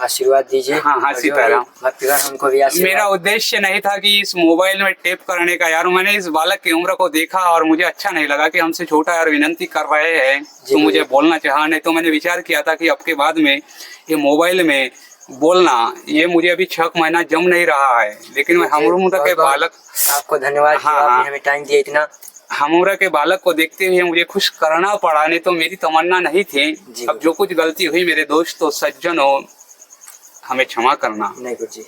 आशीर्वाद दीजिए। हाँ हाँ, सीताराम। भक्तगण हमको भी आशीर्वाद। मेरा उद्देश्य नहीं था कि इस मोबाइल में टेप करने का यार, मैंने इस बालक की उम्र को देखा और मुझे अच्छा नहीं लगा कि हमसे छोटा यार विनती कर रहे हैं तो मुझे बोलना चाहा। नहीं तो मैंने विचार किया था कि अब के बाद में ये मोबाइल में बोलना, ये मुझे अभी 6 महीना जम नहीं रहा है, लेकिन मैं हम उम्र के बालक, आपको धन्यवाद। हाँ, आपने हमें टाइम दिया इतना। हम उम्र के बालक को देखते हुए मुझे खुश करना पड़ा, नहीं तो मेरी तमन्ना नहीं थी। अब जो कुछ गलती हुई मेरे दोस्तों सज्जनों, हमें क्षमा करना। नहीं गुरु जी।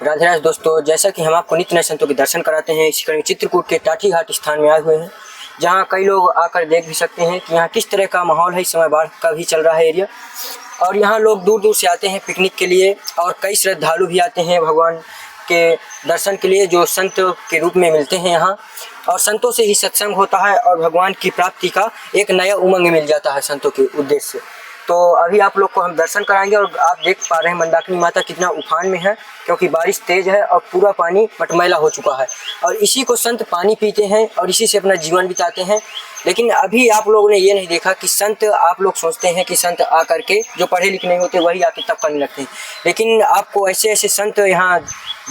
राधे राधे दोस्तों, जैसा कि हम आपको नित्य नए संतों के दर्शन कराते हैं, इसी क्रम चित्रकूट के टाटी घाट स्थान में आए हुए हैं, जहाँ कई लोग आकर देख भी सकते हैं कि यहाँ किस तरह का माहौल है। इस समय बाढ़ का भी चल रहा है एरिया, और यहाँ लोग दूर दूर से आते हैं पिकनिक के लिए, और कई श्रद्धालु भी आते हैं भगवान के दर्शन के लिए, जो संत के रूप में मिलते हैं यहाँ। और संतों से ही सत्संग होता है और भगवान की प्राप्ति का एक नया उमंग मिल जाता है संतों के उद्देश्य से। तो अभी आप लोग को हम दर्शन कराएंगे, और आप देख पा रहे हैं मंदाकिनी माता कितना उफान में है, क्योंकि बारिश तेज है और पूरा पानी मटमैला हो चुका है। और इसी को संत पानी पीते हैं और इसी से अपना जीवन बिताते हैं। लेकिन अभी आप लोगों ने ये नहीं देखा कि संत, आप लोग सोचते हैं कि संत आकर के, जो पढ़े लिखे नहीं होते वही आके तप करने लगते हैं, लेकिन आपको ऐसे ऐसे संत यहाँ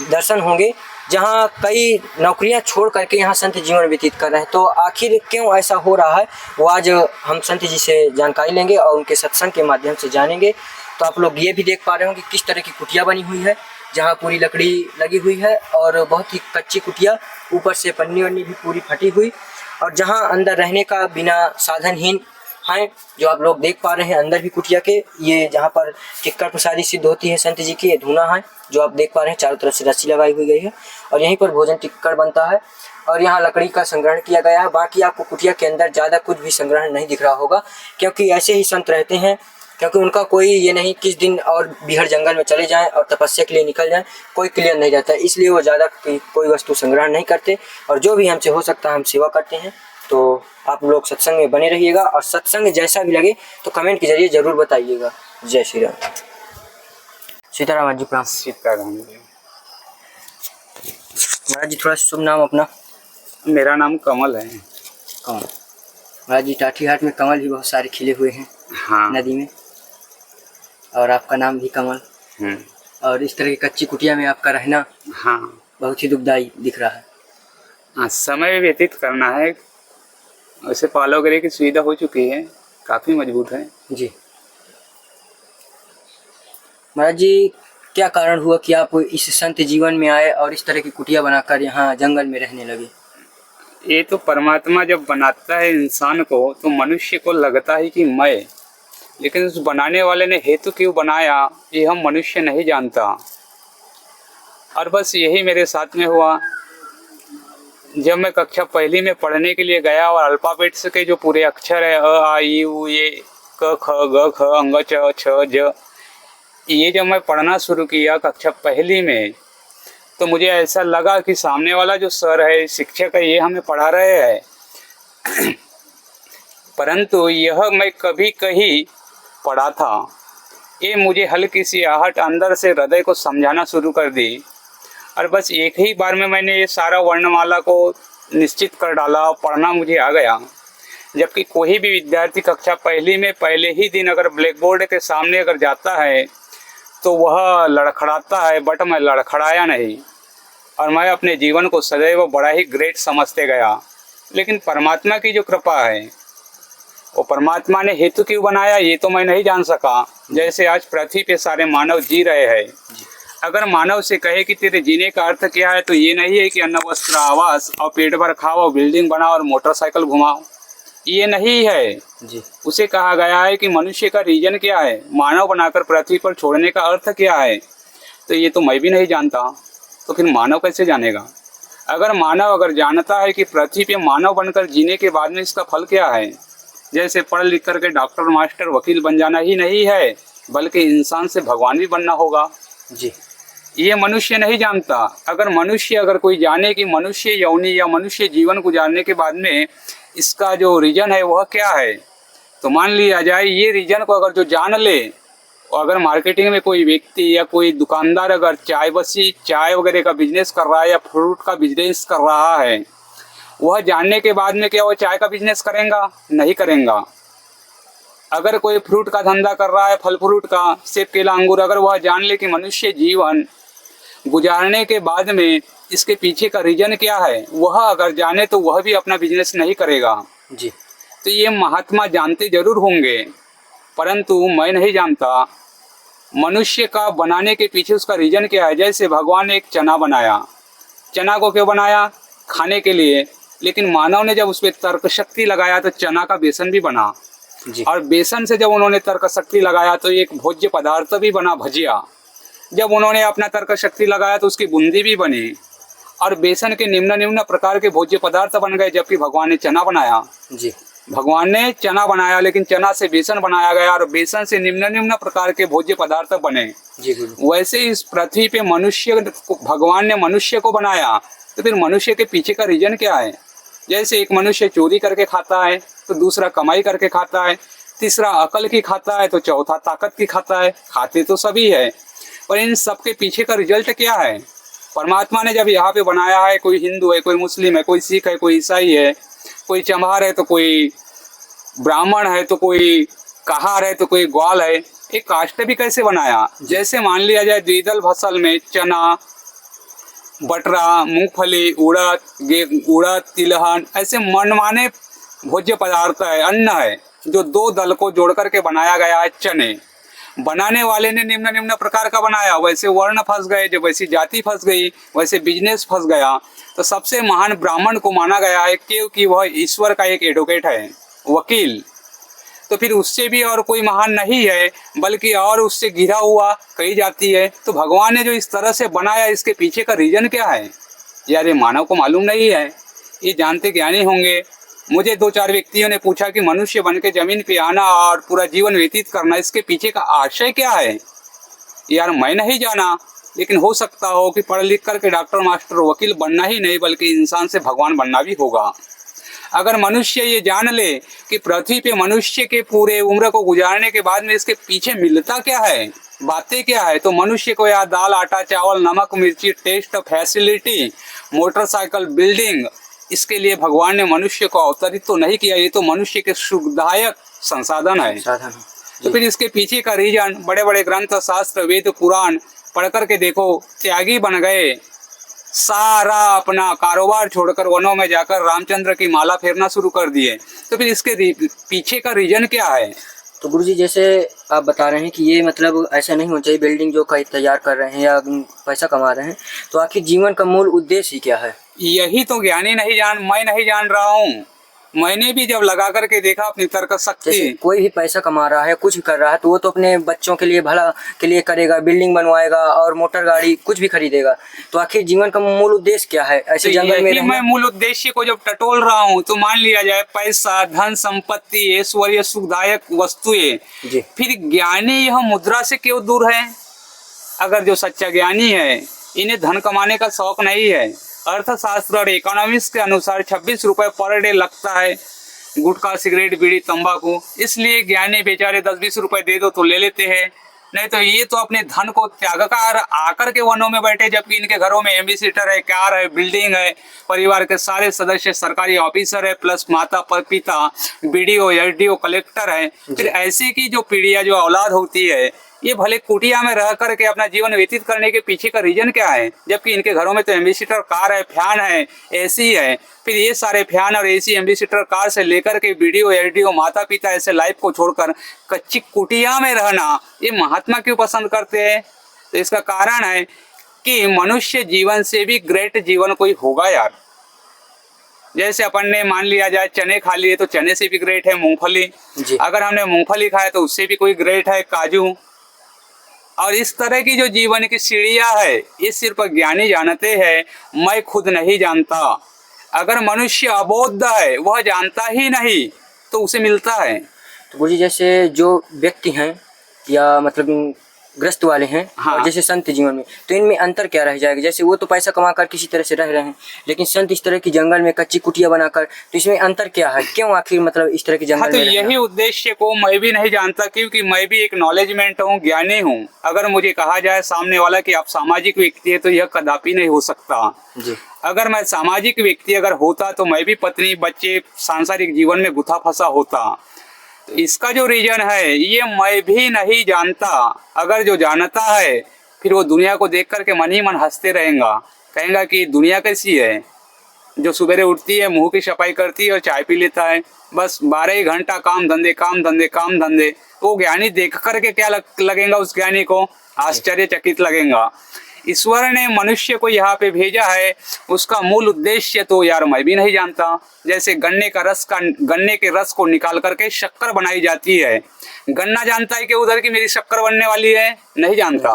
दर्शन होंगे जहाँ कई नौकरियां छोड़ करके यहाँ संत जीवन व्यतीत कर रहे हैं। तो आखिर क्यों ऐसा हो रहा है, वो आज हम संत जी से जानकारी लेंगे और उनके सत्संग के माध्यम से जानेंगे। तो आप लोग ये भी देख पा रहे हो कि किस तरह की कुटिया बनी हुई है, जहाँ पूरी लकड़ी लगी हुई है और बहुत ही कच्ची कुटिया, ऊपर से पन्नी वन्नी भी पूरी फटी हुई, और जहाँ अंदर रहने का बिना साधनहीन हैं, जो आप लोग देख पा रहे हैं अंदर भी कुटिया के। ये जहाँ पर टिक्कर प्रसादी सिद्ध होती है संत जी की, ये धूना है जो आप देख पा रहे हैं, चारों तरफ से रस्सी लगाई हुई गई है, और यहीं पर भोजन टिक्कर बनता है, और यहाँ लकड़ी का संग्रहण किया गया है। बाकी आपको कुटिया के अंदर ज़्यादा कुछ भी संग्रहण नहीं दिख रहा होगा, क्योंकि ऐसे ही संत रहते हैं, क्योंकि उनका कोई ये नहीं किस दिन और बिहार जंगल में चले जाएं और तपस्या के लिए निकल जाएं, कोई क्लियर नहीं रहता है, इसलिए वो ज़्यादा कोई वस्तु संग्रहण नहीं करते, और जो भी हमसे हो सकता है हम सेवा करते हैं। तो आप लोग सत्संग में बने रहिएगा, और सत्संग जैसा भी लगे तो कमेंट के जरिए जरूर बताइएगा। जय श्री राम। सीताराम जी, प्रणाम। सीताराम। महाराज जी, थोड़ा शुभ नाम अपना। मेरा नाम कमल है। कमल। महाराज जी, टाटी घाट में कमल भी बहुत सारे खिले हुए हैं, हाँ, नदी में, और आपका नाम भी कमल। और इस तरह की कच्ची कुटिया में आपका रहना, हाँ, बहुत ही दुखदाई दिख रहा है। हाँ, समय व्यतीत करना है। वैसे पालो वगैरह की सुविधा हो चुकी है, काफ़ी मजबूत है जी। महाराज जी, क्या कारण हुआ कि आप इस संत जीवन में आए और इस तरह की कुटिया बनाकर यहाँ जंगल में रहने लगे? ये तो परमात्मा जब बनाता है इंसान को, तो मनुष्य को लगता है कि मैं, लेकिन उस बनाने वाले ने हेतु क्यों बनाया ये हम मनुष्य नहीं जानता। और बस यही मेरे साथ में हुआ। जब मैं कक्षा पहली में पढ़ने के लिए गया और अल्फ़ाबेट के जो पूरे अक्षर है, अ आ ई उ ए क ख ग ख अंग च छ ज, ये जब मैं पढ़ना शुरू किया कक्षा पहली में, तो मुझे ऐसा लगा कि सामने वाला जो सर है, शिक्षक है, ये हमें पढ़ा रहे हैं परंतु यह मैं कभी कहीं पढ़ा था। ये मुझे हल्की सी आहट अंदर से हृदय को समझाना शुरू कर दी, और बस एक ही बार में मैंने ये सारा वर्णमाला को निश्चित कर डाला, पढ़ना मुझे आ गया। जबकि कोई भी विद्यार्थी कक्षा पहली में पहले ही दिन अगर ब्लैक बोर्ड के सामने अगर जाता है तो वह लड़खड़ाता है, बट मैं लड़खड़ाया नहीं, और मैं अपने जीवन को सदैव बड़ा ही ग्रेट समझते गया। लेकिन परमात्मा की जो कृपा है, वो परमात्मा ने हेतु क्यों बनाया ये तो मैं नहीं जान सका। जैसे आज पृथ्वी पे सारे मानव जी रहे हैं, अगर मानव से कहे कि तेरे जीने का अर्थ क्या है, तो ये नहीं है कि अन्न वस्त्र आवास और पेट भर खाओ, बिल्डिंग बनाओ और मोटरसाइकिल घुमाओ, ये नहीं है जी। उसे कहा गया है कि मनुष्य का रीजन क्या है, मानव बनाकर पृथ्वी पर छोड़ने का अर्थ क्या है। तो ये तो मैं भी नहीं जानता, तो फिर मानव कैसे जानेगा। अगर मानव अगर जानता है कि पृथ्वी पे मानव बनकर जीने के बाद में इसका फल क्या है, जैसे पढ़ लिख करके डॉक्टर मास्टर वकील बन जाना ही नहीं है, बल्कि इंसान से भगवान भी बनना होगा जी। ये मनुष्य नहीं जानता। अगर कोई जाने कि मनुष्य यौनी या मनुष्य जीवन गुजारने के बाद में इसका जो रीजन है वह क्या है, तो मान लिया जाए ये रीजन को अगर जो जान ले, और अगर मार्केटिंग में कोई व्यक्ति या कोई दुकानदार अगर चाय वगैरह का बिजनेस कर रहा है या फ्रूट का बिजनेस कर रहा है, वह जानने के बाद में क्या वो चाय का बिजनेस करेगा? नहीं करेगा। अगर कोई फ्रूट का धंधा कर रहा है, फल फ्रूट का, सेब केला अंगूर, अगर वह जान ले कि मनुष्य जीवन गुजारने के बाद में इसके पीछे का रीजन क्या है, वह अगर जाने तो वह भी अपना बिजनेस नहीं करेगा जी। तो ये महात्मा जानते जरूर होंगे, परंतु मैं नहीं जानता मनुष्य का बनाने के पीछे उसका रीजन क्या है। जैसे भगवान ने एक चना बनाया, चना को क्यों बनाया? खाने के लिए, लेकिन मानव ने जब उस पर तर्क शक्ति लगाया तो चना का बेसन भी बना जी। और बेसन से जब उन्होंने तर्क शक्ति लगाया तो एक भोज्य पदार्थ भी बना, भजिया। जब उन्होंने अपना तर्क शक्ति लगाया तो उसकी बूंदी भी बनी और बेसन के निम्न निम्न प्रकार के भोज्य पदार्थ बन गए। जबकि भगवान ने चना बनाया जी। भगवान ने चना बनाया, लेकिन चना से बेसन बनाया गया और बेसन से निम्न निम्न प्रकार के भोज्य पदार्थ बने। जी गुरु। वैसे इस पृथ्वी पे मनुष्य भगवान ने मनुष्य को बनाया, तो फिर मनुष्य के पीछे का रीजन क्या है? जैसे एक मनुष्य चोरी करके खाता है, तो दूसरा कमाई करके खाता है, तीसरा अकल की खाता है, तो चौथा ताकत की खाता है। खाते तो सभी है, पर इन सब के पीछे का रिजल्ट क्या है? परमात्मा ने जब यहाँ पे बनाया है, कोई हिंदू है, कोई मुस्लिम है, कोई सिख है, कोई ईसाई है, कोई चमार है तो कोई ब्राह्मण है, तो कोई कहार है, तो कोई ग्वाल है, एक कास्ट भी कैसे बनाया? जैसे मान लिया जाए द्विदल फसल में चना, बटरा, मूंगफली, उड़द, तिलहन, ऐसे मनमाने भोज्य पदार्थ है, अन्न है, जो दो दल को जोड़ करके बनाया गया है चने। बनाने वाले ने निम्न निम्न प्रकार का बनाया, वैसे वर्ण फंस गए, जब वैसी जाति फंस गई वैसे बिजनेस फंस गया। तो सबसे महान ब्राह्मण को माना गया है क्योंकि वह ईश्वर का एक एडवोकेट है, वकील। तो फिर उससे भी और कोई महान नहीं है, बल्कि और उससे घिरा हुआ कही जाती है। तो भगवान ने जो इस तरह से बनाया, इसके पीछे का रीजन क्या है? यार ये मानव को मालूम नहीं है, ये जानते ज्ञानी होंगे। मुझे 2-4 व्यक्तियों ने पूछा कि मनुष्य बन के जमीन पे आना और पूरा जीवन व्यतीत करना, इसके पीछे का आशय क्या है? यार मैं नहीं जाना, लेकिन हो सकता हो कि पढ़ लिख करके डॉक्टर, मास्टर, वकील बनना ही नहीं, बल्कि इंसान से भगवान बनना भी होगा। अगर मनुष्य ये जान ले कि पृथ्वी पे मनुष्य के पूरे उम्र को गुजारने के बाद में इसके पीछे मिलता क्या है, बातें क्या है, तो मनुष्य को यहाँ दाल, आटा, चावल, नमक, मिर्ची, टेस्ट, फैसिलिटी, मोटरसाइकिल, बिल्डिंग, इसके लिए भगवान ने मनुष्य को अवतरित तो नहीं किया। ये तो मनुष्य के सुखदायक संसाधन है। तो फिर इसके पीछे का रीजन, बड़े बड़े ग्रंथ, शास्त्र, वेद, पुराण पढ़ करके देखो, त्यागी बन गए, सारा अपना कारोबार छोड़कर वनों में जाकर रामचंद्र की माला फेरना शुरू कर दिए। तो फिर इसके पीछे का रीजन क्या है? तो गुरुजी जैसे आप बता रहे हैं कि ये मतलब ऐसा नहीं होना चाहिए, बिल्डिंग जो कहीं तैयार कर रहे हैं या पैसा कमा रहे हैं, तो आखिर जीवन का मूल उद्देश्य ही क्या है? यही तो ज्ञानी नहीं मैं नहीं जान रहा हूँ। मैंने भी जब लगा करके देखा अपनी तर्क शक्ति। कोई भी पैसा कमा रहा है, कुछ कर रहा है, तो वो तो अपने बच्चों के लिए, भला के लिए करेगा, बिल्डिंग बनवाएगा और मोटर गाड़ी कुछ भी खरीदेगा। तो आखिर जीवन का मूल उद्देश्य क्या है? ऐसे तो जंगल में मैं मूल उद्देश्य को जब टटोल रहा हूँ, तो मान लिया जाए पैसा, धन, संपत्ति, ऐश्वर्य, सुखदायक वस्तुएं, फिर ज्ञानी यह मुद्रा से क्यों दूर है? अगर जो सच्चा ज्ञानी है, इन्हें धन कमाने का शौक नहीं है। अर्थशास्त्र और इकोनॉमिक्स के अनुसार 26 रुपए पर डे लगता है गुटखा, सिगरेट, बीड़ी, तंबाकू। इसलिए ज्ञानी बेचारे 10-20 रुपए दे दो तो ले लेते हैं, नहीं तो ये तो अपने धन को त्याग कर आकर के वनों में बैठे, जबकि इनके घरों में एम्बेसडर है, कार है, बिल्डिंग है, परिवार के सारे सदस्य सरकारी ऑफिसर है, प्लस माता पिता बीडीओ, एसडीओ, कलेक्टर है। फिर ऐसी की जो पीढ़ियां, जो औलाद होती है, ये भले कुटिया में रह करके अपना जीवन व्यतीत करने के पीछे का रीजन क्या है? जबकि इनके घरों में तो एम्बेसडर कार है, फैन है, एसी है। फिर ये सारे फैन और एसी, एम्बेसडर कार से लेकर के बीडीओ, एसडीओ, माता पिता ऐसे लाइफ को छोड़कर कच्ची कुटिया में रहना ये महात्मा क्यों पसंद करते हैं? तो इसका कारण है कि मनुष्य जीवन से भी ग्रेट जीवन कोई होगा यार। जैसे अपन ने मान लिया जाए चने खा लिए, तो चने से भी ग्रेट है मूंगफली। अगर हमने मूंगफली खाया तो उससे भी कोई ग्रेट है काजू। और इस तरह की जो जीवन की सीढ़ियां है, ये सिर्फ ज्ञानी जानते हैं, मैं खुद नहीं जानता। अगर मनुष्य अबोध है, वह जानता ही नहीं, तो उसे मिलता है। तो गुरुजी जैसे जो व्यक्ति हैं या मतलब ग्रस्त वाले हैं, हाँ। और जैसे संत जीवन में, तो इनमें अंतर क्या रह जाएगा? जैसे वो तो पैसा कमाकर किसी तरह से रह रहे हैं, लेकिन संत इस तरह की जंगल में कच्ची कुटिया बनाकर, तो इसमें अंतर क्या है? क्यों आखिर मतलब इस तरह की जंगल हाँ, तो में यही उद्देश्य को मैं भी नहीं जानता, क्योंकि मैं भी एक नॉलेजमेंट हूँ, ज्ञानी हूँ। अगर मुझे कहा जाए सामने वाला कि आप सामाजिक व्यक्ति है, तो यह कदापि नहीं हो सकता जी। अगर मैं सामाजिक व्यक्ति अगर होता, तो मैं भी पत्नी, बच्चे, सांसारिक जीवन में गुथा फंसा होता। तो इसका जो रीजन है ये मैं भी नहीं जानता। अगर जो जानता है फिर वो दुनिया को देख करके मन ही मन हंसते रहेगा, कहेगा कि दुनिया कैसी है, जो सुबह उठती है मुंह की सफाई करती है और चाय पी लेता है, बस 12 ही घंटा काम धंधे काम धंधे काम धंधे। वो ज्ञानी देख करके क्या लगेगा, उस ज्ञानी को आश्चर्यचकित लगेगा। ईश्वर ने मनुष्य को यहाँ पे भेजा है, उसका मूल उद्देश्य तो यार मैं भी नहीं जानता। जैसे गन्ने के रस को निकाल करके शक्कर बनाई जाती है, गन्ना जानता है कि उधर की मेरी शक्कर बनने वाली है? नहीं जानता।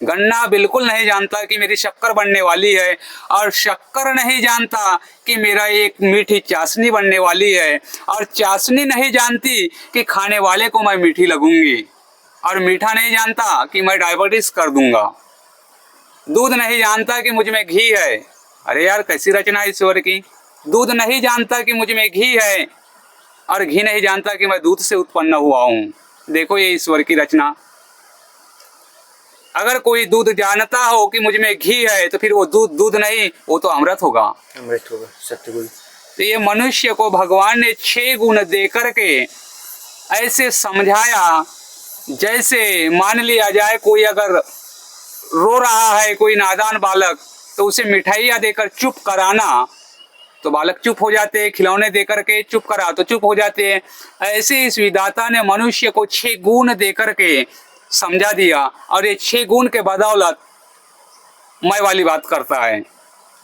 गन्ना बिल्कुल नहीं जानता कि मेरी शक्कर बनने वाली है, और शक्कर नहीं जानता कि मेरा एक मीठी चाशनी बनने वाली है, और चाशनी नहीं जानती कि खाने वाले को मैं मीठी लगूंगी, और मीठा नहीं जानता कि मैं डायबिटीज कर दूंगा। दूध नहीं जानता कि मुझ में घी है। अरे यार कैसी रचना है ईश्वर की। दूध नहीं जानता कि मुझ में घी है, और घी नहीं जानता कि मैं दूध से उत्पन्न हुआ हूँ। देखो ये ईश्वर की रचना। अगर कोई दूध जानता हो कि मुझ में घी है तो फिर वो दूध नहीं, वो तो अमृत होगा। अमृत होगा, सत्य बोल। तो ये मनुष्य को भगवान ने 6 गुण दे करके ऐसे समझाया, जैसे मान लिया जाए कोई अगर रो रहा है कोई नादान बालक, तो उसे मिठाइयाँ देकर चुप कराना तो बालक चुप हो जाते हैं, खिलौने देकर के चुप करा तो चुप हो जाते हैं। ऐसे इस विधाता ने मनुष्य को 6 गुण देकर के समझा दिया, और ये 6 गुण के बदौलत मैं वाली बात करता है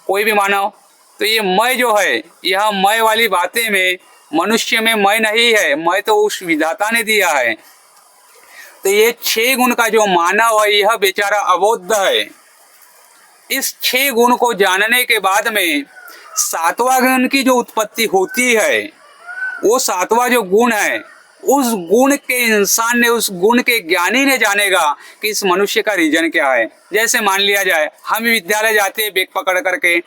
कोई भी मानव। तो ये मैं जो है, यह मैं वाली बातें में मनुष्य में मैं नहीं है, मैं तो उस विधाता ने दिया है। तो ये 6 गुण का जो मानव है यह बेचारा अबोध है। इस 6 गुण को जानने के बाद में 7वां गुण की जो उत्पत्ति होती है, वो 7वां जो गुण है, उस गुण के इंसान ने, उस गुण के ज्ञानी ने जानेगा कि इस मनुष्य का रीजन क्या है। जैसे मान लिया जाए हम विद्यालय जाते हैं, बैग पकड़ करके,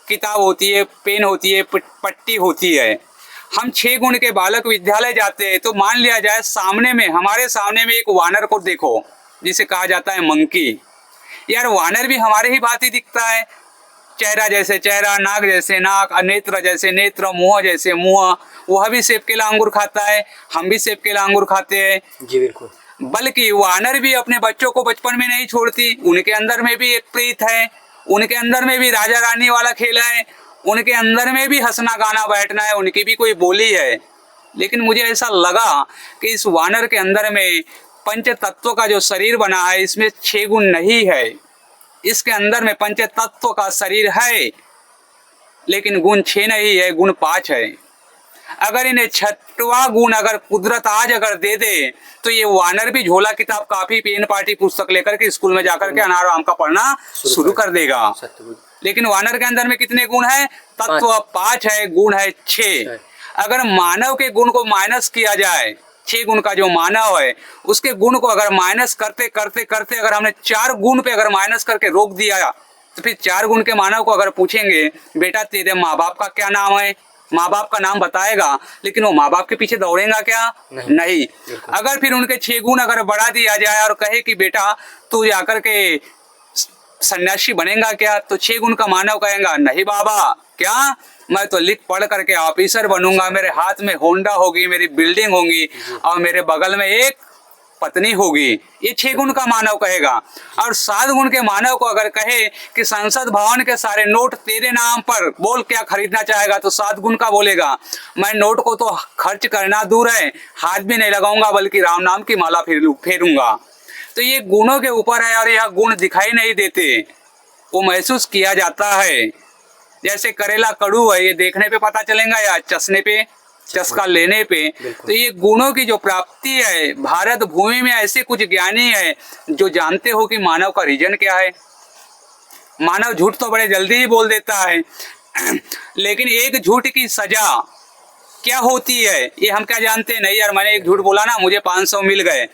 किताब होती है, पेन होती है, पट्टी होती है। हम 6 गुण के बालक विद्यालय जाते हैं, तो मान लिया जाए सामने में, हमारे सामने में एक वानर को देखो, जिसे कहा जाता है मंकी। यार वानर भी हमारे ही भांति दिखता है, चेहरा जैसे चेहरा, नाक जैसे नाक, नेत्र जैसे नेत्र, मुंह जैसे मुंह। वह भी सेब केला अंगूर खाता है, हम भी सेब केला अंगूर खाते हैं। जी बिल्कुल। बल्कि वानर भी अपने बच्चों को बचपन में नहीं छोड़ती, उनके अंदर में भी एक प्रीत है, उनके अंदर में भी राजा रानी वाला खेल है, उनके अंदर में भी हंसना गाना बैठना है, उनकी भी कोई बोली है। लेकिन मुझे ऐसा लगा कि इस वानर के अंदर में पंच तत्व का जो शरीर बना है, इसमें 6 गुण नहीं है। इसके अंदर में पंच तत्व का शरीर है, लेकिन गुण 6 नहीं है, गुण 5 है। अगर इन्हें 6वां गुण अगर कुदरत आज अगर दे दे, तो ये वानर भी झोला किताब कापी पेन पार्टी पुस्तक लेकर के स्कूल में जाकर के अनार आम का पढ़ना शुरू कर देगा। लेकिन वानर के अंदर में कितने गुण है? तत्व 5 है, गुण है 6। अगर मानव के गुण को माइनस किया जाए, 6 गुण का जो मानव है उसके गुण को अगर माइनस करते करते करते अगर हमने 4 गुण पे अगर माइनस करके रोक दिया, तो फिर 4 गुण के मानव को अगर पूछेंगे बेटा तेरे माँ बाप का क्या नाम है, माँ बाप का नाम बताएगा, लेकिन वो माँ बाप के पीछे दौड़ेगा क्या? नहीं। अगर फिर उनके 6 गुण अगर बढ़ा दिया जाए और कहे कि बेटा तू जाकर के सन्यासी बनेगा क्या, तो 6 गुण का मानव कहेगा नहीं बाबा, क्या मैं तो लिख पढ़ करके ऑफिसर बनूंगा, मेरे हाथ में होंडा होगी, मेरी बिल्डिंग होगी, और मेरे बगल में एक पत्नी होगी। ये 6 गुण का मानव कहेगा। और 7 गुण के मानव को अगर कहे कि संसद भवन के सारे नोट तेरे नाम पर, बोल क्या खरीदना चाहेगा, तो 7 गुण का बोलेगा मैं नोट को तो खर्च करना दूर है, हाथ भी नहीं लगाऊंगा, बल्कि राम नाम की माला फेरूंगा। तो ये गुणों के ऊपर है, और यह गुण दिखाई नहीं देते, वो महसूस किया जाता है। जैसे करेला कड़ू है, ये देखने पे पता चलेगा या चसने पे, चस्का लेने पे। तो ये गुणों की जो प्राप्ति है, भारत भूमि में ऐसे कुछ ज्ञानी है जो जानते हो कि मानव का रीजन क्या है। मानव झूठ तो बड़े जल्दी ही बोल देता है लेकिन एक झूठ की सजा क्या होती है ये हम क्या जानते हैं? नहीं यार, मैंने एक झूठ बोला ना, मुझे 500 मिल गए,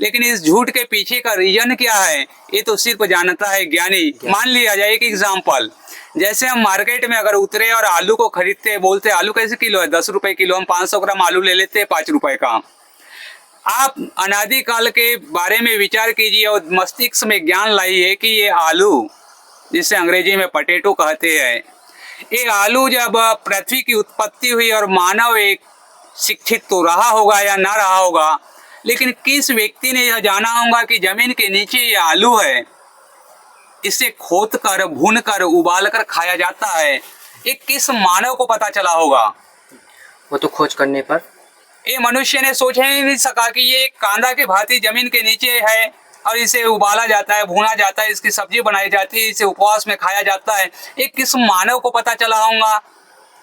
लेकिन इस झूठ के पीछे का रीजन क्या है ये तो सिर्फ जानता है ज्ञानी। मान लिया जाए एक एग्जाम्पल, जैसे हम मार्केट में अगर उतरे और आलू को खरीदते हैं, बोलते आलू कैसे किलो है? 10 रुपए किलो। हम 500 ग्राम आलू ले लेते हैं 5 रुपए का। आप अनादिकाल के बारे में विचार कीजिए और मस्तिष्क में ज्ञान लाइए कि ये आलू, जिसे अंग्रेजी में पोटैटो कहते हैं, ये आलू जब पृथ्वी की उत्पत्ति हुई और मानव एक शिक्षित तो रहा होगा या ना रहा होगा, लेकिन किस व्यक्ति ने यह जाना होगा कि जमीन के नीचे ये आलू है, इसे खोद कर, भून कर, उबाल कर खाया जाता है, ये किस मानव को पता चला होगा? वो तो खोज करने पर ये मनुष्य ने सोच ही नहीं सका कि ये एक कांदा के भांति जमीन के नीचे है और इसे उबाला जाता है, भुना जाता है, इसकी सब्जी बनाई जाती है, इसे उपवास में खाया जाता है, ये किस मानव को पता चला होगा?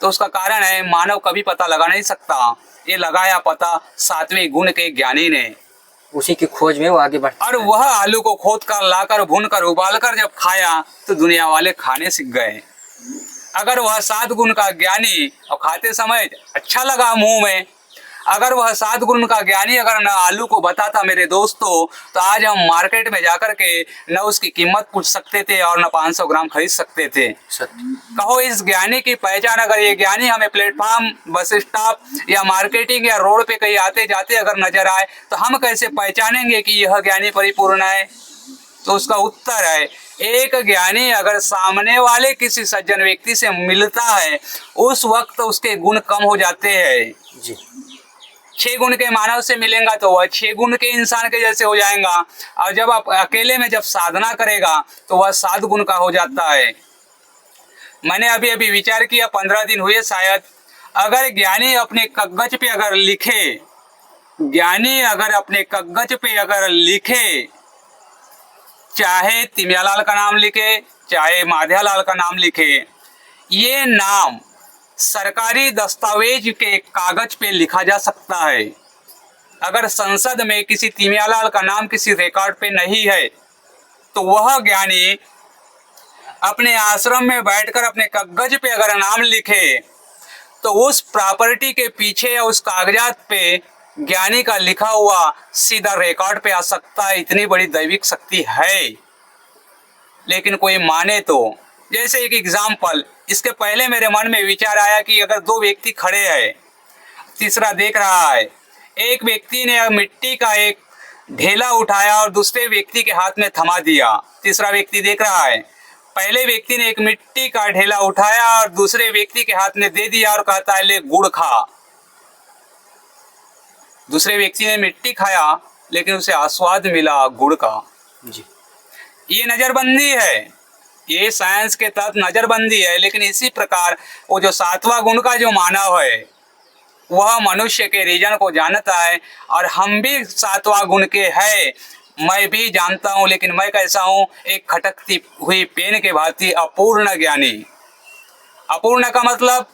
तो उसका कारण है मानव कभी पता लगा नहीं सकता, ये लगाया पता 7वें गुण के ज्ञानी ने। उसी की खोज में वो आगे बढ़ता और वह आलू को खोद कर, लाकर, भून कर, उबाल कर जब खाया तो दुनिया वाले खाने सीख गए। अगर वह 7 गुण का ज्ञानी और खाते समय अच्छा लगा मुंह में, अगर वह 7 गुण का ज्ञानी अगर न आलू को बताता मेरे दोस्तों, तो आज हम मार्केट में जाकर के न उसकी कीमत पूछ सकते थे और न 500 ग्राम खरीद सकते थे। सत्य। कहो इस ज्ञानी की पहचान, अगर ये ज्ञानी हमें प्लेटफॉर्म, बस स्टॉप या मार्केटिंग या रोड पे कहीं आते जाते अगर नजर आए, तो हम कैसे पहचानेंगे कि यह ज्ञानी परिपूर्ण है? तो उसका उत्तर है, एक ज्ञानी अगर सामने वाले किसी सज्जन व्यक्ति से मिलता है, उस वक्त उसके गुण कम हो जाते हैं। जी। 6 गुण के मानव से मिलेगा तो वह 6 गुण के इंसान के जैसे हो जाएगा, और जब आप अकेले में जब साधना करेगा तो वह 7 गुण का हो जाता है। मैंने अभी अभी विचार किया, 15 दिन हुए शायद, अगर ज्ञानी अपने कागज पे अगर लिखे, ज्ञानी अगर अपने कागज पे अगर लिखे, चाहे तिमियालाल का नाम लिखे, चाहे माधयालाल का नाम लिखे, ये नाम सरकारी दस्तावेज के कागज पे लिखा जा सकता है। अगर संसद में किसी तिमियालाल का नाम किसी रिकॉर्ड पे नहीं है, तो वह ज्ञानी अपने आश्रम में बैठकर अपने कागज पे अगर नाम लिखे, तो उस प्रॉपर्टी के पीछे या उस कागजात पे ज्ञानी का लिखा हुआ सीधा रिकॉर्ड पे आ सकता है। इतनी बड़ी दैविक शक्ति है। लेकिन कोई माने तो, जैसे एक एग्जाम्पल, इसके पहले मेरे मन में विचार आया कि अगर 2 व्यक्ति खड़े हैं, तीसरा देख रहा है, एक व्यक्ति ने मिट्टी का एक ढेला उठाया और दूसरे व्यक्ति के हाथ में थमा दिया, तीसरा व्यक्ति देख रहा है। पहले व्यक्ति ने एक मिट्टी का ढेला उठाया और दूसरे व्यक्ति के हाथ में दे दिया और कहता है ले गुड़ खा। दूसरे व्यक्ति ने मिट्टी खाया, लेकिन उसे आस्वाद मिला गुड़ का। जी। ये नजरबंदी है, ये साइंस के तहत नजरबंदी है। लेकिन इसी प्रकार वो जो 7वां गुण का जो मानव है, वह मनुष्य के रीजन को जानता है, और हम भी 7वां गुण के हैं। मैं भी जानता हूँ, लेकिन मैं कैसा हूँ? एक खटकती हुई पेन के भांति अपूर्ण ज्ञानी। अपूर्ण का मतलब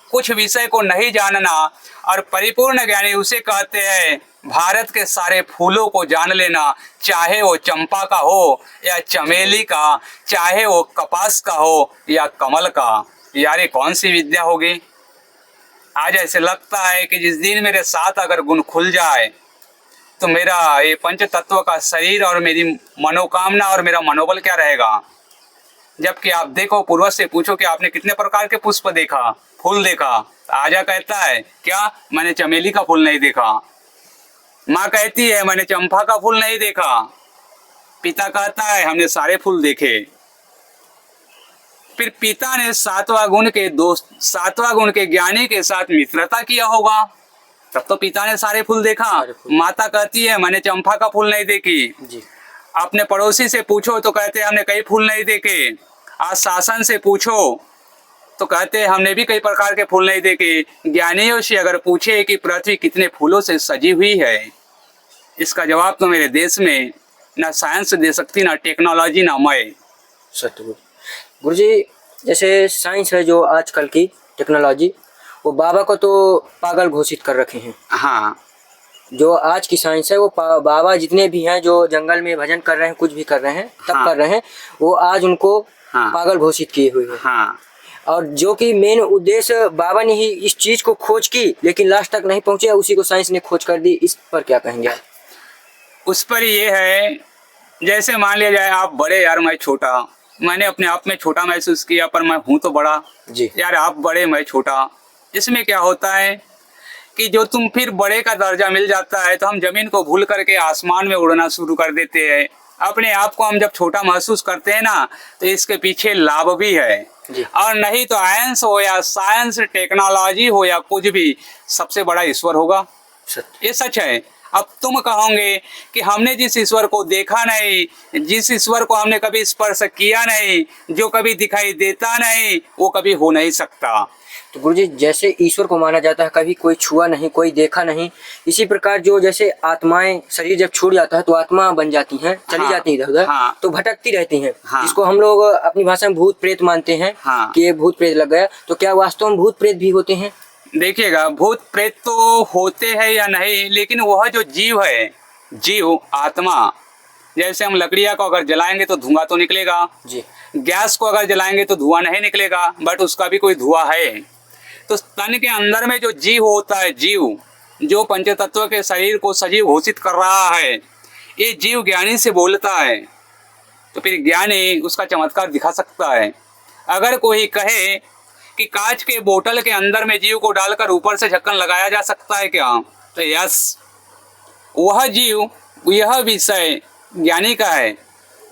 कुछ विषय को नहीं जानना, और परिपूर्ण ज्ञानी उसे कहते हैं भारत के सारे फूलों को जान लेना, चाहे वो चंपा का हो या चमेली का, चाहे वो कपास का हो या कमल का। यार ये कौन सी विद्या होगी? आज ऐसे लगता है कि जिस दिन मेरे 7 अगर गुण खुल जाए, तो मेरा ये पंच तत्व का शरीर और मेरी मनोकामना और मेरा मनोबल क्या रहेगा। जबकि आप देखो, पूर्वज से पूछो कि आपने कितने प्रकार के पुष्प देखा, फूल देखा। आजा कहता है क्या, मैंने चमेली का फूल नहीं देखा। माँ कहती है मैंने चंपा का फूल नहीं देखा। पिता कहता है हमने सारे फूल देखे। फिर पिता ने 7वां गुण के दोस्त, 7वां गुण के ज्ञानी के साथ मित्रता किया होगा, तब तो पिता ने सारे फूल देखा। माता कहती है मैंने चंपा का फूल नहीं देखी। जी। अपने पड़ोसी से पूछो तो कहते हैं हमने कई फूल नहीं देखे। आज शासन से पूछो तो कहते हैं हमने भी कई प्रकार के फूल नहीं देखे। ज्ञानियों से अगर पूछे कि पृथ्वी कितने फूलों से सजी हुई है, इसका जवाब तो मेरे देश में ना साइंस दे सकती, ना टेक्नोलॉजी, ना मैं। सत्य गुरुजी, जैसे साइंस है जो आजकल की टेक्नोलॉजी, वो बाबा को तो पागल घोषित कर रखे हैं। हाँ, जो आज की साइंस है वो बाबा जितने भी हैं जो जंगल में भजन कर रहे हैं, कुछ भी कर रहे हैं, तब हाँ। कर रहे हैं, वो आज उनको पागल घोषित किए हुए हैं। हाँ। और जो कि मेन उद्देश्य बाबा ने ही इस चीज को खोज की, लेकिन लास्ट तक नहीं पहुंचे, उसी को साइंस ने खोज कर दी। इस पर क्या कहेंगे आप? उस पर ये है, जैसे मान लिया जाए आप बड़े, यार मैं छोटा, मैंने अपने आप में छोटा महसूस किया, पर मैं हूँ तो बड़ा। जी। यार आप बड़े मैं छोटा, इसमें क्या होता है कि जो तुम फिर बड़े का दर्जा मिल जाता है तो हम जमीन को भूल करके आसमान में उड़ना शुरू कर देते हैं। अपने आप को हम जब छोटा महसूस करते हैं ना, तो इसके पीछे लाभ भी है। जी। और नहीं तो साइंस हो या साइंस टेक्नोलॉजी हो या कुछ भी, सबसे बड़ा ईश्वर होगा। सत्य। ये सच है। अब तुम कहोगे कि हमने जिस ईश्वर को देखा नहीं, जिस ईश्वर को हमने कभी स्पर्श किया नहीं, जो कभी दिखाई देता नहीं, वो कभी हो नहीं सकता। तो गुरुजी जैसे ईश्वर को माना जाता है, कभी कोई छुआ नहीं, कोई देखा नहीं, इसी प्रकार जो जैसे आत्माएं शरीर जब छूट जाता है तो आत्मा बन जाती हैं, चली हाँ, जाती हैं इधर उधर, हाँ, तो भटकती रहती हैं, हाँ, जिसको हम लोग अपनी भाषा में भूत प्रेत मानते हैं, हाँ। कि ये भूत प्रेत लग गया। तो क्या वास्तव में भूत प्रेत भी होते हैं? देखिएगा, भूत प्रेत तो होते हैं या नहीं, लेकिन वह जो जीव है, जीव आत्मा, जैसे हम लकड़ियाँ को अगर जलाएंगे तो धुआं तो निकलेगा, जी। गैस को अगर जलाएंगे तो धुआं नहीं निकलेगा, बट उसका भी कोई धुआं है। तो तन के अंदर में जो जीव होता है, जीव जो पंचतत्व के शरीर को सजीव घोषित कर रहा है, ये जीव ज्ञानी से बोलता है, तो फिर ज्ञानी उसका चमत्कार दिखा सकता है। अगर कोई कहे कि कांच के बोतल के अंदर में जीव को डालकर ऊपर से ढक्कन लगाया जा सकता है क्या, तो यस, वह जीव, यह विषय ज्ञानी का है।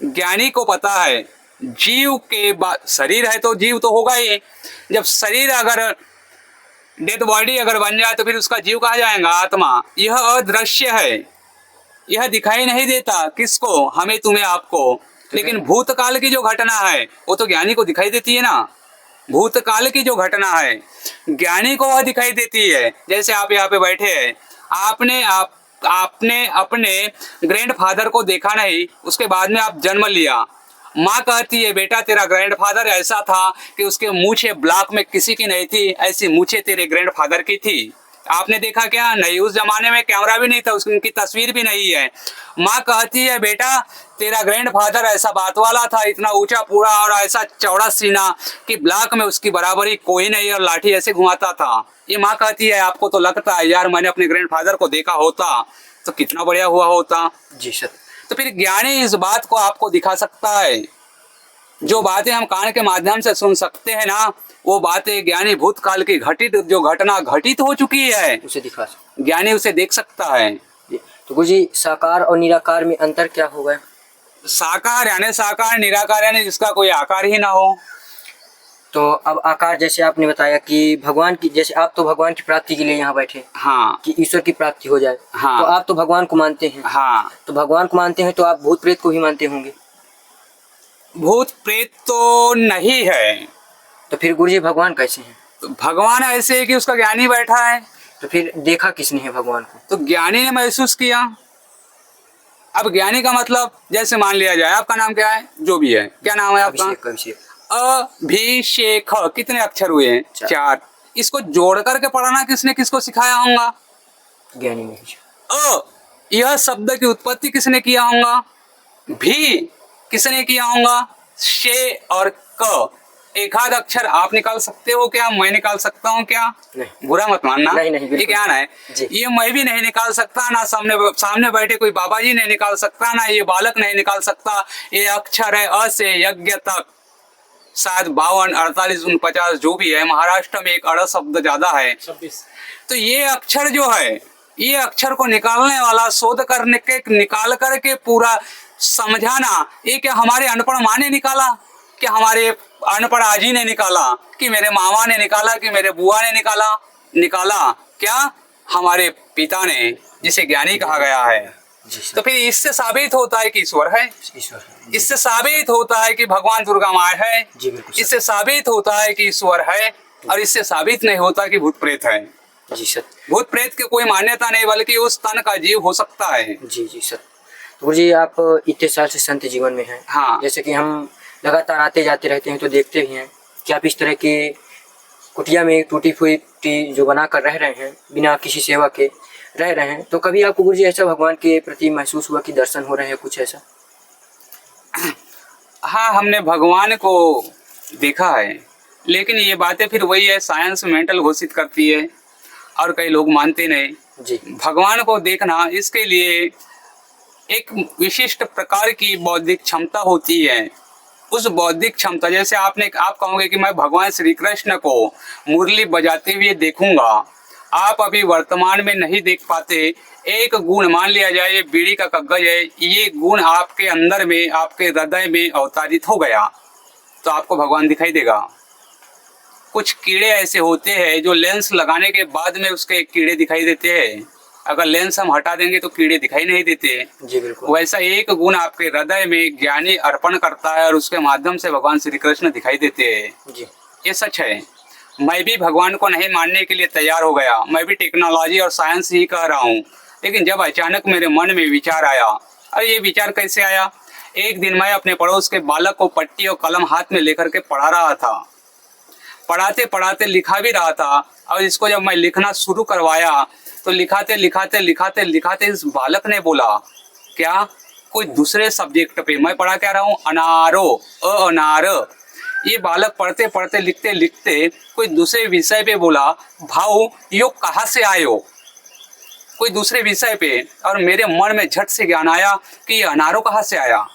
ज्ञानी को पता है जीव के बाद शरीर है तो जीव तो होगा ही। जब शरीर अगर डेड बॉडी अगर बन जाए तो फिर उसका जीव कहा जाएगा आत्मा। यह अदृश्य है, यह दिखाई नहीं देता किसको, हमें तुम्हें आपको। लेकिन भूतकाल की जो घटना है वो तो ज्ञानी को दिखाई देती है ना। भूतकाल की जो घटना है ज्ञानी को वह दिखाई देती है। जैसे आप यहाँ पे बैठे हैं, आपने अपने ग्रैंडफादर को देखा नहीं, उसके बाद में आप जन्म लिया। माँ कहती है बेटा तेरा ग्रैंडफादर ऐसा था कि उसके मूछें ब्लॉक में किसी की नहीं थी, ऐसी मूछें तेरे ग्रैंडफादर की थी। आपने देखा क्या? नहीं, उस जमाने में कैमरा भी नहीं था, उसकी तस्वीर भी नहीं है। माँ कहती है बेटा तेरा ग्रैंडफादर ऐसा बात वाला था, इतना ऊंचा पूरा और ऐसा चौड़ा सीना कि ब्लॉक में उसकी बराबरी कोई नहीं, और लाठी ऐसे घुमाता था। ये माँ कहती है। आपको तो लगता है यार मैंने अपने ग्रैंडफादर को देखा होता तो कितना बढ़िया हुआ होता। जी सर। तो फिर ज्ञानी इस बात को आपको दिखा सकता है। जो बातें हम कान के माध्यम से सुन सकते हैं ना, वो बातें ज्ञानी भूतकाल की घटित जो घटना घटित हो चुकी है उसे दिखा सकते, ज्ञानी उसे देख सकता है। तो गुरुजी साकार और निराकार में अंतर क्या होगा? साकार यानी साकार, निराकार यानी जिसका कोई आकार ही ना हो। तो अब आकार जैसे आपने बताया कि भगवान की, जैसे आप तो भगवान की प्राप्ति के लिए यहाँ बैठे, हाँ, कि ईश्वर की प्राप्ति हो जाए, हाँ, तो आप तो भगवान को मानते हैं। हाँ, तो भगवान को मानते हैं तो आप भूत प्रेत को भी मानते होंगे। भूत प्रेत तो नहीं है। तो फिर गुरुजी भगवान कैसे हैं? तो भगवान ऐसे है कि उसका ज्ञानी बैठा है। तो फिर देखा किसने है भगवान को? तो ज्ञानी ने महसूस किया। अब ज्ञानी का मतलब जैसे मान लिया जाए, आपका नाम क्या है? जो भी है, क्या नाम है आपका? अभिषेक। अभिषेक। कितने अक्षर हुए हैं? 4। इसको जोड़ करके पढ़ाना किसने किसको सिखाया होगा? ज्ञानी ने। यह शब्द की उत्पत्ति किसने किया होगा? भी किसने किया होगा? शे और क। एक आध अक्षर आप निकाल सकते हो क्या? मैं निकाल सकता हूँ क्या? नहीं। बुरा मत मानना। नहीं, ये क्या है? ये मैं भी नहीं निकाल सकता, ना सामने बैठे कोई बाबा जी नहीं निकाल सकता, ना ये बालक नहीं निकाल सकता। ये अक्षर है अ से यज्ञ तक, शायद 52, 48, 49 जो भी है। महाराष्ट्र में एक अड़ शब्द ज्यादा है, 26। तो ये अक्षर जो है, ये अक्षर को निकालने वाला, शोध करने के निकाल करके पूरा समझाना, ये क्या हमारे अनपढ़ माँ ने निकाला, कि हमारे अनपढ़ आजी ने निकाला, कि मेरे मामा ने निकाला, कि मेरे बुआ ने निकाला क्या? हमारे पिता ने, जिसे ज्ञानी कहा गया है। तो फिर इससे साबित होता है कि ईश्वर है। इससे साबित होता है कि भगवान दुर्गा माँ है। इससे साबित होता है कि ईश्वर है, और इससे साबित नहीं होता कि भूत प्रेत है। जी सर। भूत प्रेत की कोई मान्यता नहीं, बल्कि उस तन का जीव हो सकता है। जी सर। तो गुरुजी आप इतने साल से संत जीवन में हैं, हाँ, जैसे कि हम लगातार आते जाते रहते हैं तो देखते भी हैं कि आप इस तरह की कुटिया में टूटी फूटी जो बना कर रह रहे हैं, बिना किसी सेवा के रह रहे हैं, तो कभी आपको गुरुजी ऐसा भगवान के प्रति महसूस हुआ कि दर्शन हो रहे हैं, कुछ ऐसा? हाँ, हमने भगवान को देखा है, लेकिन ये बातें फिर वही है, साइंस मेंटल घोषित करती है और कई लोग मानते नहीं। जी। भगवान को देखना, इसके लिए एक विशिष्ट प्रकार की बौद्धिक क्षमता होती है। उस बौद्धिक क्षमता, जैसे आप कहोगे कि मैं भगवान श्री कृष्ण को मुरली बजाते हुए देखूंगा, आप अभी वर्तमान में नहीं देख पाते। एक गुण मान लिया जाए, ये बीड़ी का कागज है, ये गुण आपके अंदर में, आपके हृदय में अवतारित हो गया, तो आपको भगवान दिखाई देगा। कुछ कीड़े ऐसे होते हैं जो लेंस लगाने के बाद में उसके कीड़े दिखाई देते हैं, अगर लेंस हम हटा देंगे तो कीड़े दिखाई नहीं देते। जी बिल्कुल। वैसा एक गुण आपके हृदय में ज्ञानी अर्पण करता है और उसके माध्यम से भगवान श्री कृष्ण दिखाई देते हैं। जी ये सच है। मैं भी भगवान को नहीं मानने के लिए तैयार हो गया, मैं भी टेक्नोलॉजी और साइंस ही कह रहा हूँ, लेकिन जब अचानक मेरे मन में विचार आया, और ये विचार कैसे आया, एक दिन मैं अपने पड़ोस के बालक को पट्टी और कलम हाथ में लेकर के पढ़ा रहा था। पढ़ाते पढ़ाते लिखा भी रहा था, और इसको जब मैं लिखना शुरू करवाया तो लिखाते लिखाते लिखाते लिखाते इस बालक ने बोला, क्या कोई दूसरे सब्जेक्ट पे, मैं पढ़ा क्या रहा हूँ अनारो अनार, ये बालक पढ़ते पढ़ते लिखते लिखते कोई दूसरे विषय पे बोला, भाऊ यो कहाँ से आए हो, कोई दूसरे विषय पे। और मेरे मन में झट से ज्ञान आया कि ये अनारो कहाँ से आया।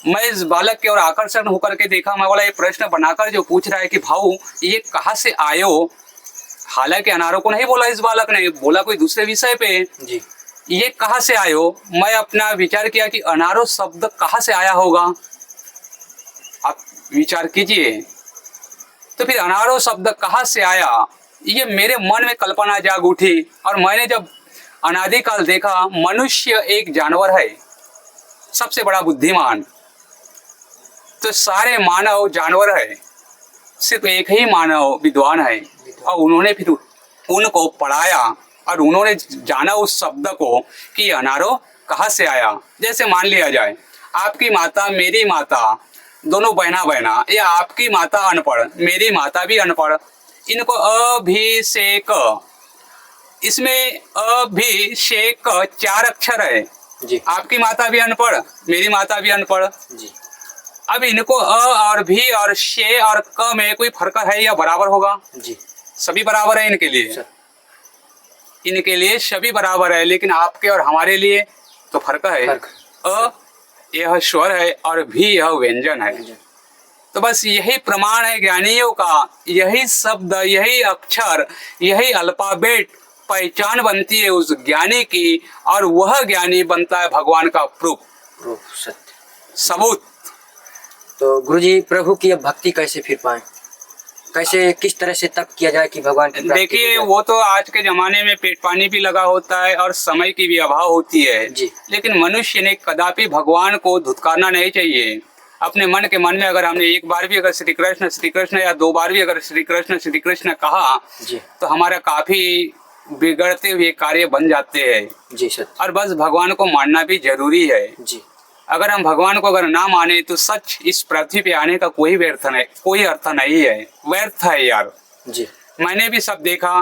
मैं इस बालक की ओर आकर्षण होकर के देखा, मैं बोला ये प्रश्न बनाकर जो पूछ रहा है कि भाऊ ये कहाँ से आए हो, हालांकि अनारो को नहीं बोला इस बालक ने, बोला कोई दूसरे विषय पे। जी ये कहाँ से आए हो, मैं अपना विचार किया कि अनारो शब्द कहाँ से आया होगा, आप विचार कीजिए। तो फिर अनारो शब्द कहाँ से आया, ये मेरे मन में कल्पना जाग उठी। और मैंने जब अनादिकाल देखा, मनुष्य एक जानवर है, सबसे बड़ा बुद्धिमान, तो सारे मानव जानवर है, सिर्फ एक ही मानव विद्वान है। और उन्होंने फिर उनको पढ़ाया और उन्होंने जाना उस शब्द को कि अनारो कहाँ से आया। जैसे मान लिया जाए आपकी माता मेरी माता दोनों बहना बहना, या आपकी माता अनपढ़ मेरी माता भी अनपढ़, इनको अभिषेक, इसमें अभिषेक 4 अक्षर है। जी आपकी माता भी अनपढ़ मेरी माता भी अनपढ़। जी अब इनको अ और भी और शे और क में कोई फर्क है या बराबर होगा? जी सभी बराबर है इनके लिए, इनके लिए सभी बराबर है, लेकिन आपके और हमारे लिए तो फर्क है। अ यह स्वर है और भी यह व्यंजन है। तो बस यही प्रमाण है ज्ञानियों का, यही शब्द यही अक्षर यही अल्फाबेट पहचान बनती है उस ज्ञानी की, और वह ज्ञानी बनता है भगवान का प्रूफ, सत्य सबूत। तो गुरुजी प्रभु की अब भक्ति कैसे फिर पाए, कैसे किस तरह से तप किया जाए कि भगवान की प्राप्ति देखिए हो जाए? वो तो आज के जमाने में पेट पानी भी लगा होता है और समय की भी अभाव होती है जी। लेकिन मनुष्य ने कदापि भगवान को धुतकारना नहीं चाहिए। अपने मन के मन में अगर हमने एक बार भी अगर श्री कृष्ण या 2 बार भी अगर श्री कृष्ण कहा जी तो हमारा काफी बिगड़ते हुए कार्य बन जाते हैं। जी सत्य और बस भगवान को मानना भी जरूरी है। जी अगर हम भगवान को अगर ना माने तो सच इस पृथ्वी पे आने का कोई अर्थ नहीं है, व्यर्थ है यार। जी मैंने भी सब देखा,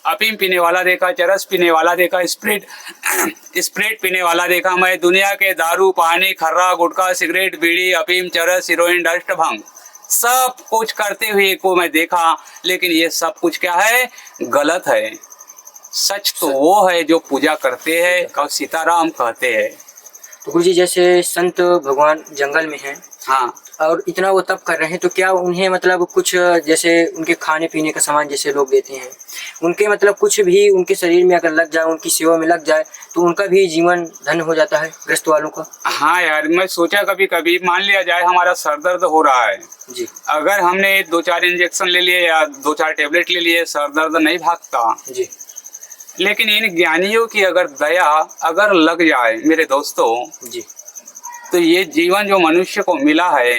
अफीम पीने वाला देखा, चरस पीने वाला देखा, स्प्रिट पीने वाला देखा। मैं दुनिया के दारू पानी खर्रा गुटखा सिगरेट बीड़ी अफीम चरस हीरोइन डस्ट भंग सब कुछ करते हुए को मैं देखा, लेकिन ये सब कुछ क्या है, गलत है। सच तो वो है जो पूजा करते हैं और सीताराम कहते हैं। तो गुरुजी जैसे संत भगवान जंगल में हैं, हाँ, और इतना वो तप कर रहे हैं, तो क्या उन्हें मतलब कुछ जैसे उनके खाने पीने का सामान जैसे लोग देते हैं, उनके मतलब कुछ भी उनके शरीर में अगर लग जाए, उनकी सेवा में लग जाए, तो उनका भी जीवन धन्य हो जाता है ग्रस्त वालों का? हाँ यार, मैं सोचा कभी कभी मान लिया जाए हमारा सर दर्द हो रहा है जी, अगर हमने 2-4 इंजेक्शन ले लिए या 2-4 टेबलेट ले लिए, सर दर्द नहीं भागता। जी लेकिन इन ज्ञानियों की अगर दया अगर लग जाए मेरे दोस्तों, जी तो ये जीवन जो मनुष्य को मिला है,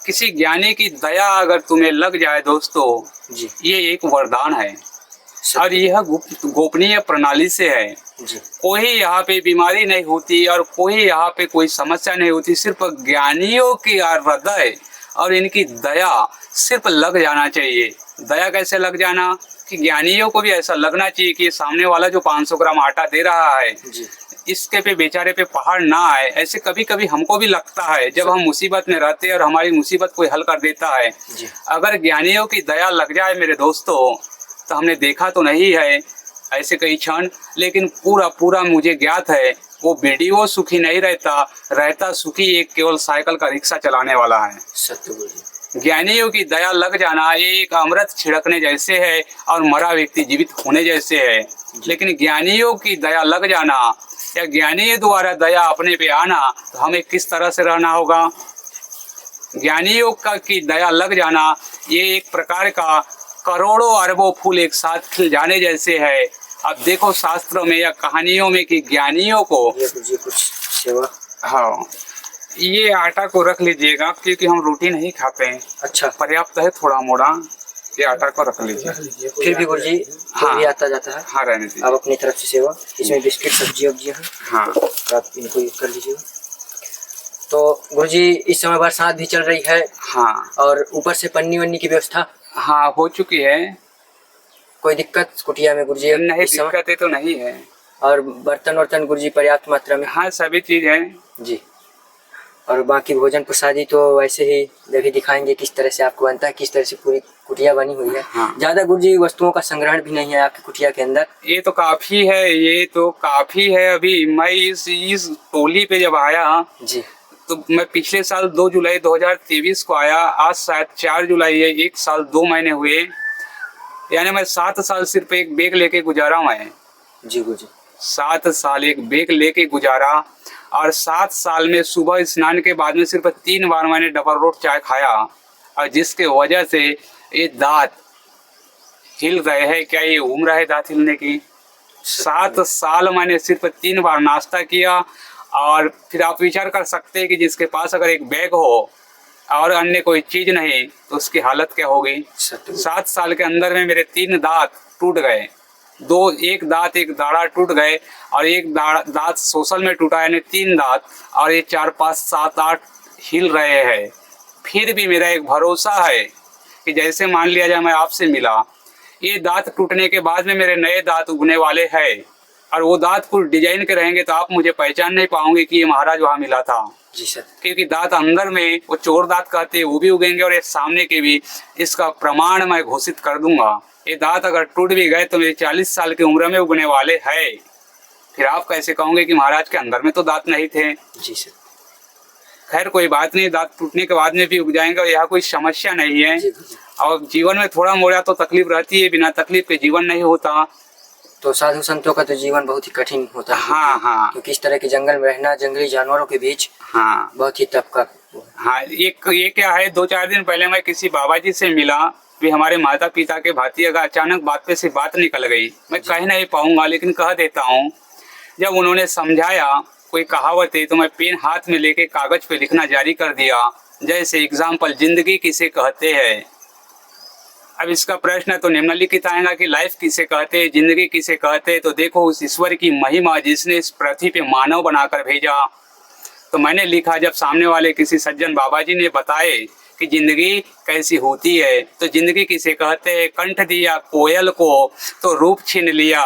किसी ज्ञानी की दया अगर तुम्हें लग जाए दोस्तों, जी ये एक वरदान है। सत्य। और यह गोपनीय प्रणाली से है। जी कोई यहाँ पे बीमारी नहीं होती और कोई यहाँ पे कोई समस्या नहीं होती, सिर्फ ज्ञानियों की हृदय और इनकी दया सिर्फ लग जाना चाहिए। दया कैसे लग जाना, कि ज्ञानियों को भी ऐसा लगना चाहिए कि सामने वाला जो 500 ग्राम आटा दे रहा है, जी इसके पे बेचारे पे पहाड़ ना आए। ऐसे कभी कभी हमको भी लगता है जब हम मुसीबत में रहते हैं और हमारी मुसीबत कोई हल कर देता है। जी अगर ज्ञानियों की दया लग जाए मेरे दोस्तों, तो हमने देखा तो नहीं है ऐसे कई क्षण, लेकिन पूरा मुझे ज्ञात है वो वीडियो सुखी नहीं रहता सुखी एक केवल साइकिल का रिक्शा चलाने वाला है। सत्य गुरुजी। ज्ञानियों की दया लग जाना एक अमृत छिड़कने जैसे है और मरा व्यक्ति जीवित होने जैसे है। लेकिन ज्ञानियों की दया लग जाना या ज्ञानी द्वारा दया अपने पे आना, तो हमें किस तरह से रहना होगा। ज्ञानियों का की दया लग जाना, ये एक प्रकार का करोड़ों अरबों फूल एक साथ खिल जाने जैसे है। अब देखो शास्त्रों में या कहानियों में कि ज्ञानियों को, ये कुछ सेवा। हाँ, ये आटा को रख लीजिएगा क्योंकि हम रोटी नहीं खाते हैं। अच्छा, पर्याप्त है थोड़ा मोड़ा, ये आटा को रख लीजिए। फिर भी गुरुजी हाँ। भी आता जाता है। हाँ, रहने दीजिए। आप अपनी तरफ से सेवा, इसमें बिस्किट सब्जी वब्जियाँ हैं, हाँ, आप इनको यूज कर लीजिएगा। तो गुरुजी इस समय बरसात भी चल रही है, हाँ, और ऊपर से पन्नी वन्नी की व्यवस्था हाँ हो चुकी है। कोई दिक्कत कुटिया में गुरुजी नहीं, इस समय? दिक्कतें तो नहीं है। और बर्तन वर्तन गुरुजी पर्याप्त मात्रा में? हाँ, सभी चीज है जी। और बाकी भोजन प्रसादी तो वैसे ही अभी दिखाएंगे किस तरह से आपको बनता है, किस तरह से पूरी कुटिया बनी हुई है। हाँ। ज्यादा गुरुजी वस्तुओं का संग्रहण भी नहीं है आपकी कुटिया के अंदर। ये तो काफी है, ये तो काफी है। अभी मैं इस टोली पे जब आया जी। तो मैं पिछले साल 2 जुलाई 2023 को आया, आज शायद 4 जुलाई है, 1 साल 2 महीने हुए। यानी मैं 7 साल सिर्फ एक बैग लेके गुजारा। मैं जी गुरुजी 7 साल एक बैग लेके गुजारा, और 7 साल में सुबह स्नान के बाद में सिर्फ 3 बार मैंने डबल रोट चाय खाया, और जिसके वजह से ये दांत हिल रहे हैं। क्या ये उम्र है दांत हिलने की? 7 साल मैंने सिर्फ 3 बार नाश्ता किया। और फिर आप विचार कर सकते हैं कि जिसके पास अगर एक बैग हो और अन्य कोई चीज नहीं तो उसकी हालत क्या होगी। 7 साल के अंदर में मेरे 3 दांत टूट गए, एक दांत एक दाढ़ा टूट गए, और एक दांत सोशल में टूटा, यानी 3 दांत, और ये 4 5 7 8 हिल रहे हैं। फिर भी मेरा एक भरोसा है कि जैसे मान लिया जाए मैं आपसे मिला, ये दांत टूटने के बाद में मेरे नए दांत उगने वाले हैं, और वो दांत कुछ डिजाइन के रहेंगे तो आप मुझे पहचान नहीं पाओगे कि ये महाराज वहाँ मिला था। जी सर। क्योंकि दांत अंदर में वो चोर दांत कहते हैं वो भी उगेंगे, और ये सामने के भी। इसका प्रमाण मैं घोषित कर दूंगा। ये दांत अगर टूट भी गए तो मेरे 40 साल की उम्र में उगने वाले हैं। फिर आप कैसे कहोगे कि महाराज के अंदर में तो दांत नहीं थे। जी सर। खैर कोई बात नहीं, दांत टूटने के बाद में भी उग जाएंगे, और यह कोई समस्या नहीं है। और जीवन में थोड़ा मोड़ा तो तकलीफ रहती है, बिना तकलीफ के जीवन नहीं होता। तो साधु संतों का तो जीवन बहुत ही कठिन होता है। हाँ, हाँ, क्योंकि इस तरह के जंगल में रहना, जंगली जानवरों के बीच, हाँ, बहुत ही तप का। हाँ। ये क्या है, 2-4 दिन पहले मैं किसी बाबा जी से मिला, भी हमारे माता पिता के भांति। अगर अचानक बात पे से बात निकल गई, मैं कह नहीं पाऊंगा लेकिन कह देता हूँ। जब उन्होंने समझाया कोई कहावत है, तो मैं पेन हाथ में लेके कागज पे लिखना जारी कर दिया। जैसे एग्जाम्पल, जिंदगी किसे कहते हैं। अब इसका प्रश्न तो निम्नलिखित आएगा कि लाइफ किसे कहते हैं, जिंदगी किसे कहते हैं। तो देखो उस ईश्वर की महिमा जिसने इस पृथ्वी पे मानव बनाकर भेजा। तो मैंने लिखा, जब सामने वाले किसी सज्जन बाबा जी ने बताए कि जिंदगी कैसी होती है, तो जिंदगी किसे कहते हैं। कंठ दिया कोयल को तो रूप छीन लिया।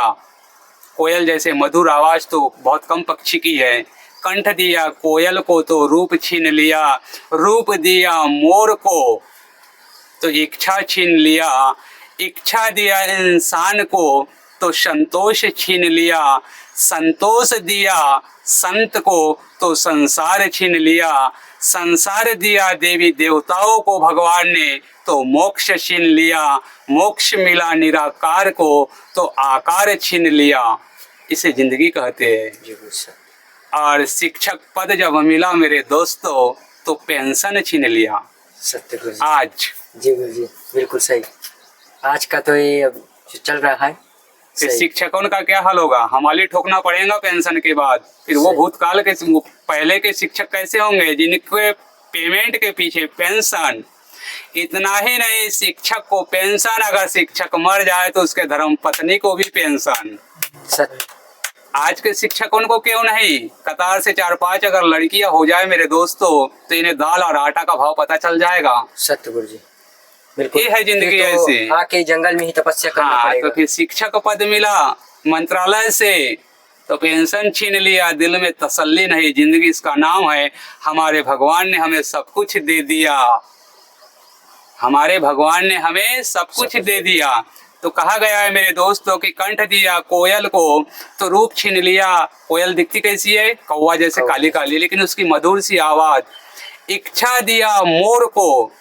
कोयल जैसे मधुर आवाज तो बहुत कम पक्षी की है। कंठ दिया कोयल को तो रूप छीन लिया, रूप दिया मोर को तो इच्छा छीन लिया, इच्छा दिया इंसान को तो संतोष छीन लिया, संतोष दिया संत को तो संसार छीन लिया, संसार दिया देवी देवताओं को भगवान ने तो मोक्ष छीन लिया, मोक्ष मिला निराकार को तो आकार छीन लिया। इसे जिंदगी कहते हैं। और शिक्षक पद जब मिला मेरे दोस्तों तो पेंशन छीन लिया। सत्य गुरु जी। आज जी गुरु जी, बिल्कुल सही। आज का तो ये अब जो चल रहा है, फिर शिक्षकों का क्या हाल होगा। हमारे ठोकना पड़ेगा पेंशन के बाद। फिर वो भूतकाल के पहले के शिक्षक कैसे होंगे जिनके पेमेंट के पीछे पेंशन। इतना ही नहीं, शिक्षक को पेंशन, अगर शिक्षक मर जाए तो उसके धर्म पत्नी को भी पेंशन। आज के शिक्षकों को क्यों नहीं। कतार से 4-5 अगर लड़कियां हो जाए मेरे दोस्तों तो इन्हें दाल और आटा का भाव पता चल जाएगा। सत्य गुरु जी, बिल्कुल। ये है जिंदगी तो ऐसी। आके जंगल में ही तपस्या करना पड़ेगा। तो फिर शिक्षक पद मिला मंत्रालय से तो पेंशन छीन लिया। दिल में तसल्ली नहीं, जिंदगी इसका नाम है। हमारे भगवान ने हमें सब कुछ दे दिया, हमारे भगवान ने हमें सब कुछ दे दिया। तो कहा गया है मेरे दोस्तों कि कंठ दिया कोयल को तो रूप छीन लिया। कोयल दिखती कैसी है, कौवा जैसे काली काली, लेकिन उसकी मधुर सी आवाज। इच्छा दिया मोर को,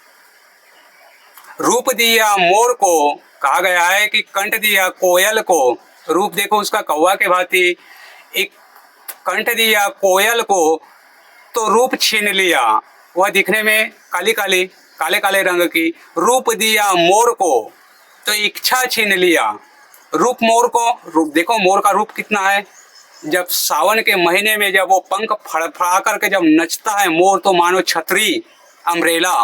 रूप दिया मोर को। कहा गया है कि कंठ दिया कोयल को, रूप देखो उसका कौवा के भांति। एक कंठ दिया कोयल को तो रूप छीन लिया। वह दिखने में काली काली काले काले रंग की, रूप दिया मोर को तो इच्छा छीन लिया। रूप मोर को, रूप देखो मोर का रूप कितना है। जब सावन के महीने में जब वो पंख फड़फड़ा करके जब नचता है मोर, तो मानो छतरी अम्ब्रेला।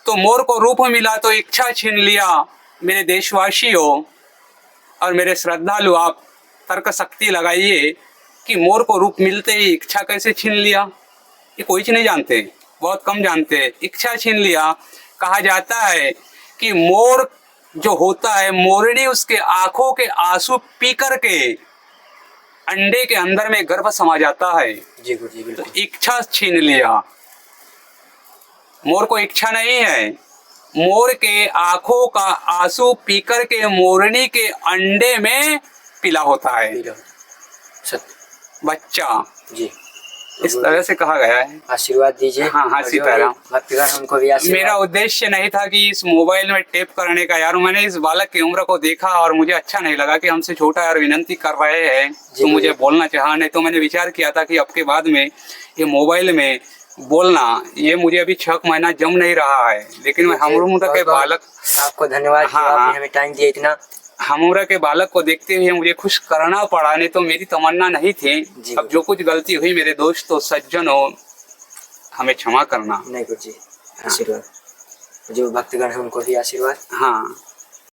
तो मोर को रूप मिला तो इच्छा छीन लिया। मेरे देशवासियों और मेरे श्रद्धालु, आप तर्क शक्ति लगाइए कि मोर को रूप मिलते ही इच्छा कैसे छीन लिया। ये कोई नहीं जानते, बहुत कम जानते हैं। इच्छा छीन लिया। कहा जाता है कि मोर जो होता है, मोरनी उसके आंखों के आंसू पी करके अंडे के अंदर में गर्भ समा जाता है। जी गुरुजी बिल्कुल। तो इच्छा छीन लिया। मोर को इच्छा नहीं है, मोर के आंखों का आंसू पीकर के मोरनी के अंडे में पीला होता है सत्य बच्चा। जी इस तरह से कहा गया है। आशीर्वाद दीजिए। हाँ, हाँ, सीताराम। भक्तिगण हमको भी आशीर्वाद। मेरा उद्देश्य नहीं था कि इस मोबाइल में टेप करने का यार, मैंने इस बालक की उम्र को देखा और मुझे अच्छा नहीं लगा कि हमसे छोटा यार विनंती कर रहे हैं तो मुझे बोलना चाहा। नहीं तो मैंने विचार किया था कि अब के बाद में ये मोबाइल में बोलना, ये मुझे अभी 6 महीना जम नहीं रहा है। लेकिन मैं हमरूम के बालक, आपको धन्यवाद कि आपने हमें टाइम दिया इतना। हमूरा के बालक को देखते हुए मुझे खुश करना पड़ा, नहीं तो मेरी तमन्ना नहीं थी। अब जो कुछ गलती हुई मेरे दोस्तों सज्जनों, हमें क्षमा करना। नहीं गुरुजी, आशीर्वाद। जो भक्तगण है उनको भी आशीर्वाद। हाँ।